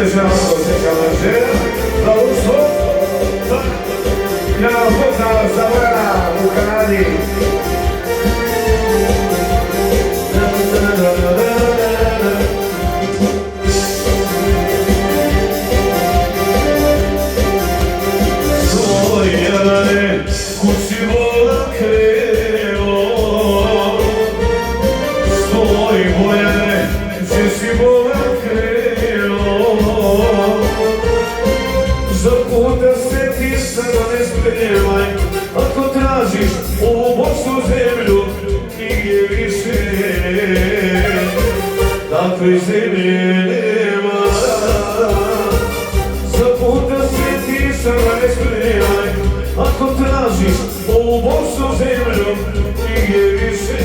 Žalko se kalaže, da ušlo, ja poznao Zavora u Kanadi. Svoj Jelane, kući vola krelo, svoj Bojane, gdje si vola krelo, za puta se ti sada ne spremaj, ako tražiš ovu bošu zemlju, nigdje više takve zemlje nema. Za puta se ti sada ne spremaj, ako tražiš ovu bošu zemlju, nigdje više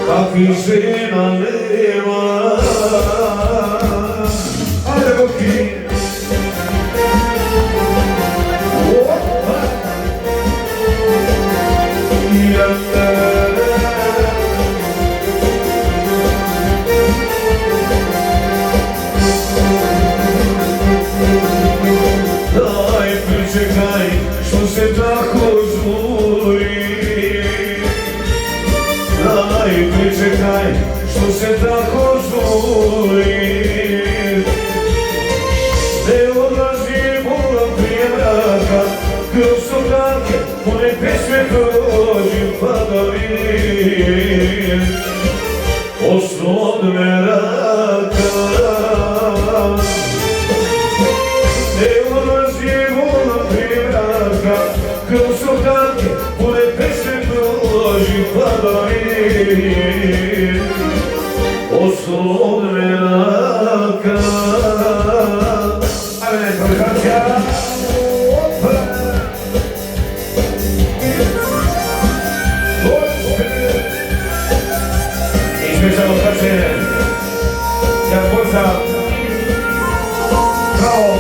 takvih žena nema. Ajde Boki! Daj pričekaj što se tako žuri, daj pričekaj što se tako žuri, ne odlazi volam prije mraka, kroz oblake moje pesme prođim pa da vidim osno od meraka. Ne odlazi volam prije mraka, kroz oblake moje pesme prođim pa da vidim osno od meraka. Ajde, tolerancija! Izmješamo kaže, ja pozdrav pravo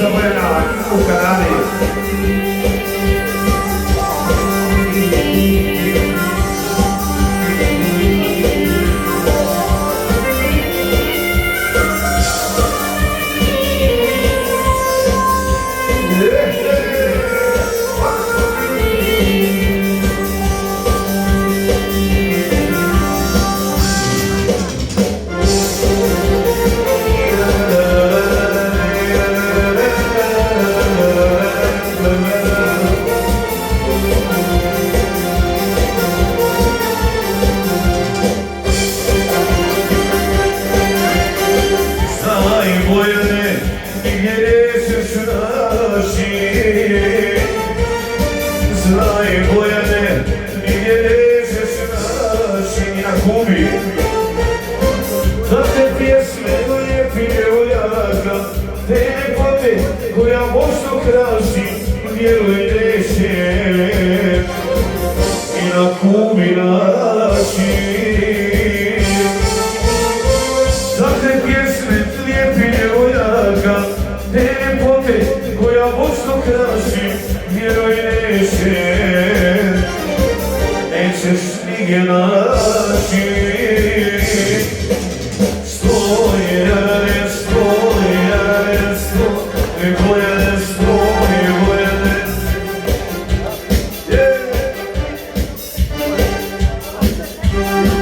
za Bojana u Kanadi. Bojane, nigdje se snaši, znaj Bojane, nigdje se snaši i na Kubi. Da te pjesme lijepi djevojaka, te ljepote koja Bosnu krasi,